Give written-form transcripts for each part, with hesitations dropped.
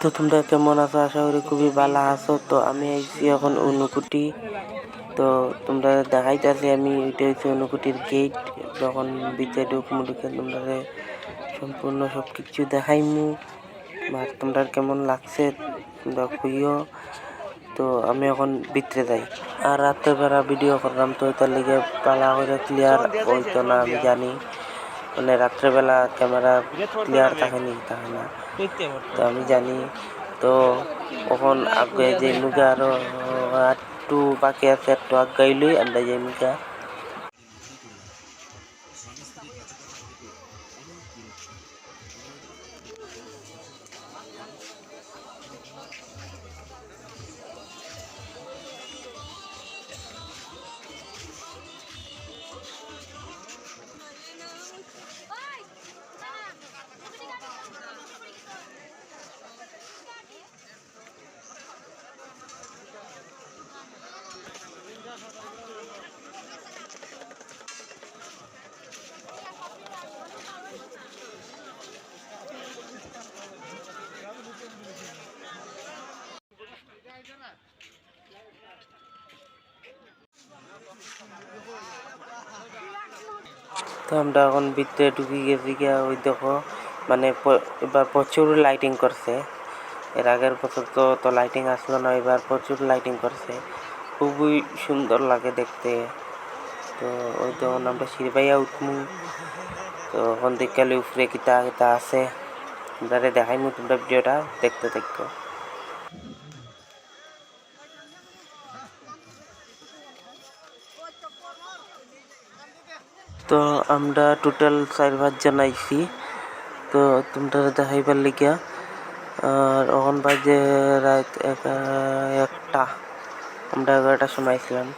তো তোমরা কেমন আছো? আশা করি খুবই ভালো আছো। তো আমি আইছি এখন অনুকুটি। তো তোমরা দেখাইতেছি আমি, এটা হচ্ছে অনুকুটির গেট। যখন ভিতরে ঢুকমু ঢুকে তোমরা সম্পূর্ণ সব কিছু দেখাইমু। আর তোমরা কেমন লাগছে তোমরা কইও। তো আমি এখন ভিতরে যাই। আর রাতের বেলা ভিডিও করলাম, তো তার লিগে পালা করে ক্লিয়ার হইতো না আমি জানি। মানে রাত্রেবেলা ক্যামেরা ক্লিয়ার থাকে না, তো আমি জানি। তো এখন আগে যে মুগা আরো একটু বাকি আছে, একটু আগাইলই আমরা যে মুগা। তো আমরা এখন ভিতরে ঢুকে গেছি গিয়া। ওই দেখো মানে এবার প্রচুর লাইটিং করছে। এর আগের বছর তো লাইটিং আসলো না, এবার প্রচুর লাইটিং করছে, খুবই সুন্দর লাগে দেখতে। তো ওই তখন আমরা সিঁড়ি উঠমু। তো এখন দেখালে উপরে কিতা কিতা আছে তোমরা দেখাইমু, তোমরা ভিডিওটা দেখতে থাকো। তো আমরা টোটাল 4-5 জন আইছি। তো তোমরা দেখাইবার লিগা। আর এখন বাজে রাত 1টা, আমরা 11টার সময় আইছিলাম।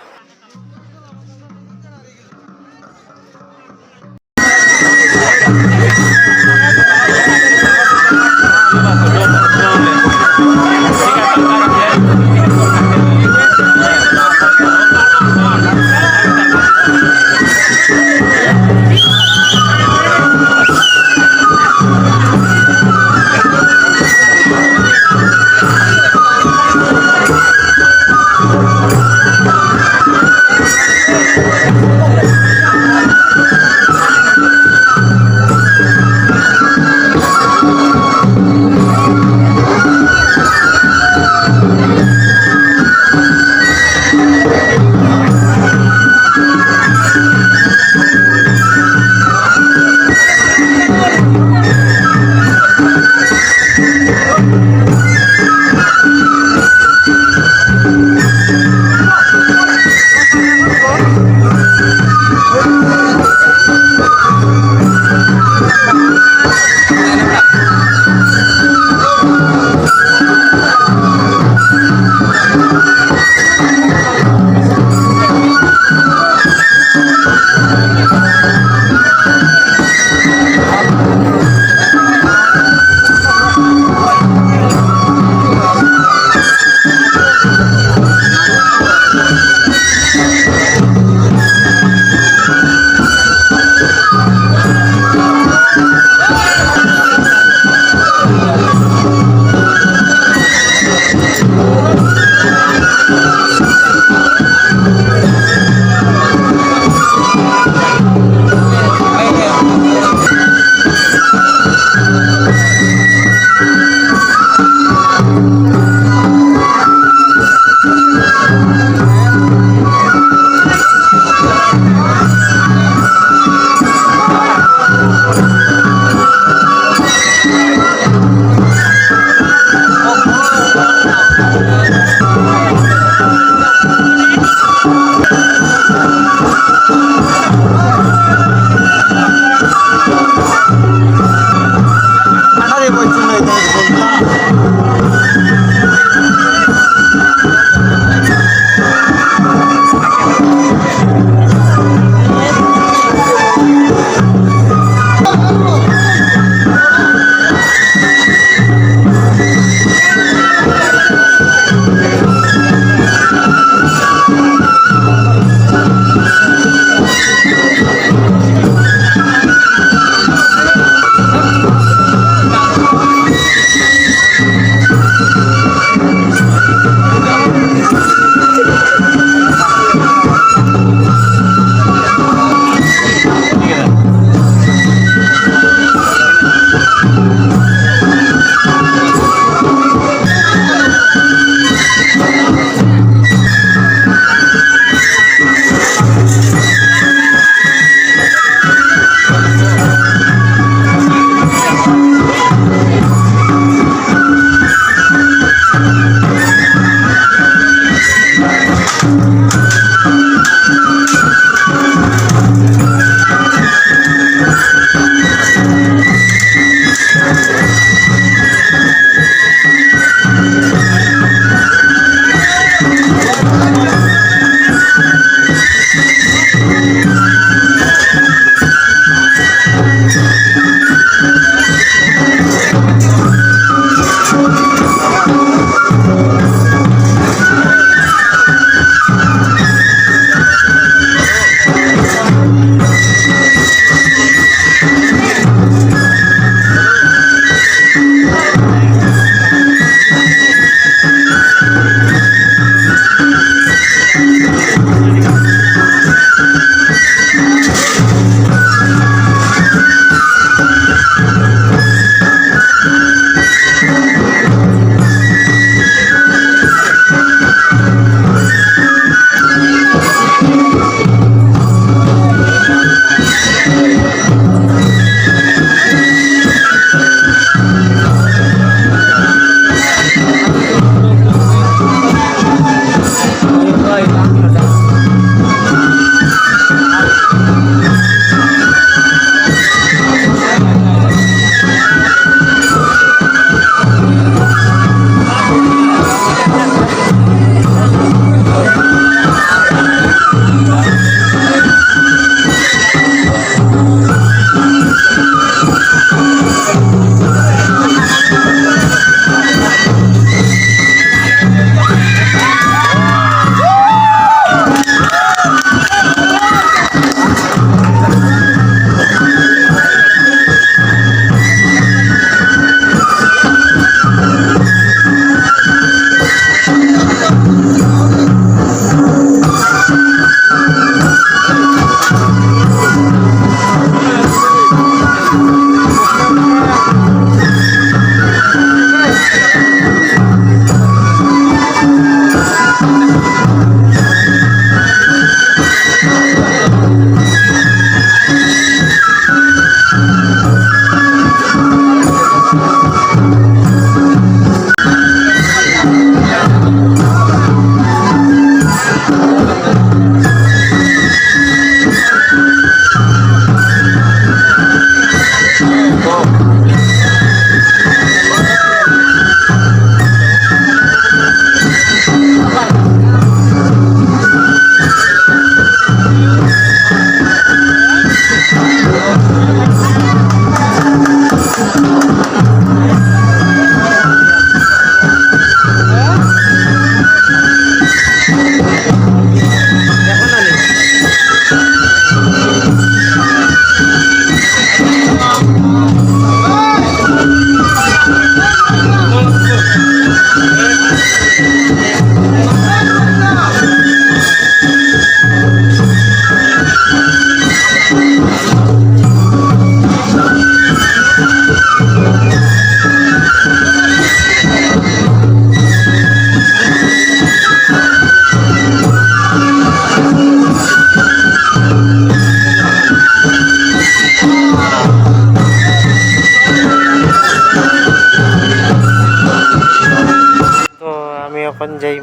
এখন যাই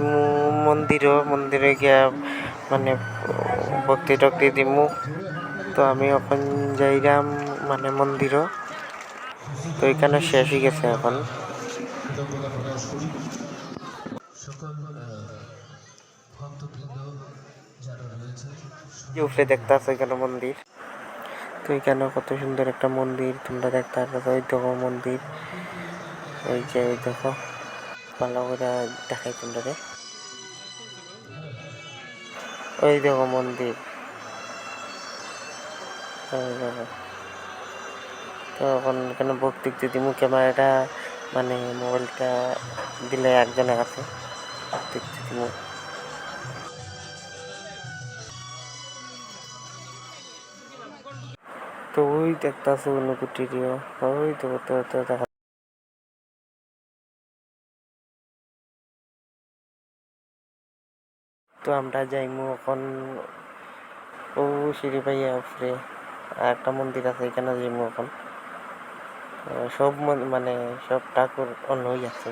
মন্দিরে গিয়া মানে ভক্তি টক্তি দিমু। তো আমি এখন যাইলাম মানে মন্দিরও, তো এখানে শেষ হয়ে গেছে এখন। উপরে দেখতে আছে এখানে মন্দির, তো এখানে কত সুন্দর একটা মন্দির তোমরা দেখতে পাচ্ছ। ওই দেখো মন্দির, এই যে ওই দেখো ভালো করে দেখাই তোমরা, ওই দেখো মন্দির, ওই দেখো। তো এখন এখানে ভক্তি যদি ক্যামেরাটা মানে মোবাইলটা দিলে একজনের কাছে ভক্তি দিমু। তো ওই দেখতে আছে অনুকুটিরিও, ওই তো দেখা। তো আমরা যাইমু এখন ও সিঁড়ি পাইয়া উপরে আর একটা মন্দির আছে, এখানে যাইমু এখন। সব মানে সব ঠাকুর অন্য আছে।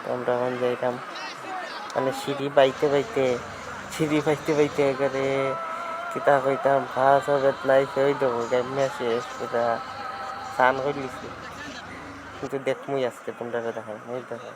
তো আমরা এখন যাইতাম মানে সিঁড়ি বাইতে একেবারে কিতা কইতাম ভাত হবে নাই সেই দেবো গাইমা শেষ পুরা স্নান করে লিছি। কিন্তু দেখমুই আজকে তোমরা দেখাই মই দেখাই।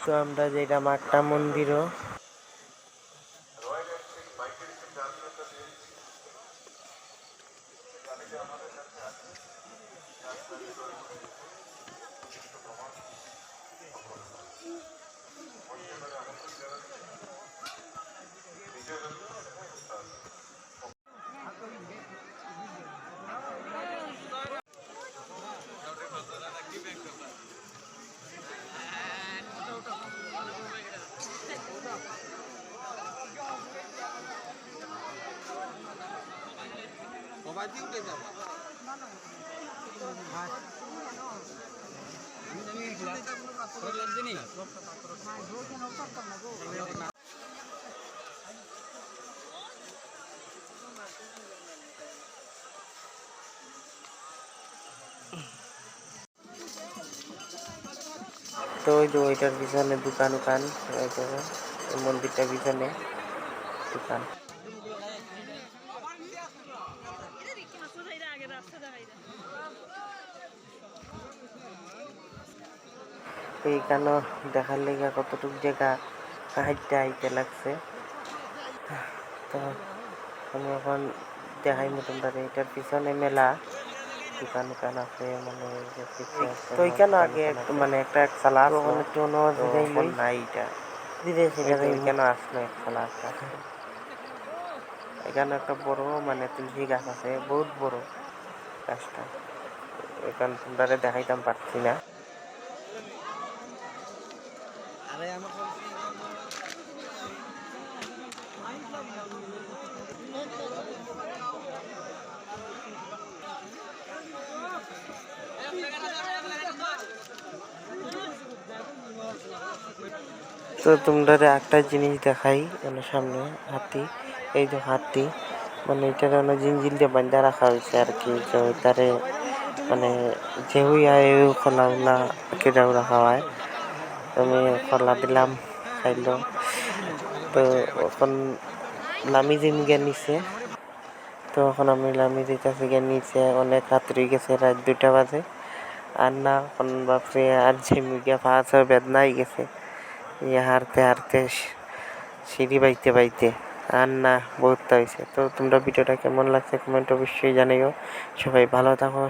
তো আমরা যেটা মাঠটা মন্দিরও, তো ওই যে ওইটার পিছনে দোকান মন্দিরটার পিছনে দোকান। এইখানে দেখার লেগে কতটুকু জায়গা হাইটে লাগছে। তো আমি এখন দেখাই মতন তাদের এটার পিছনে মেলা দোকান আছে, মানে তো এইখানে আগে মানে একটা এক সালা নাই এটা এখানে আসলো এক সালা আছে। এখানে একটা বড় মানে তুলসী গাছ আছে, বহুত বড় গাছটা, এখানে তোমরা দেখাইতাম পারছি না। তো তোমরা একটা জিনিস দেখাই মানে সামনে হাতি, এই যে হাতি মানে এটার জিনজিল দিয়ে বান্ধা রাখা হয়েছে আর কি, যে তারে মানে যেও খোলা উলা কেটাও রাখা হয়। আমি খোলা দিলাম খাইলো। তো এখন নামি জিম গিয়ে নিচে, তো এখন আমি নামি দিতেছি গিয়ে নিচে, অনেক রাত্রি গেছে, রাত 2টা বাজে। আর না এখন বাপরে আর ঝিমি গিয়া পাঁচ বেদনাই গেছে হারতে সিঁড়ি বাইতে আর না বহুত হয়েছে। তো তোমরা ভিডিওটা কেমন লাগছে কমেন্ট অবশ্যই জানিও। সবাই ভালো থাকো।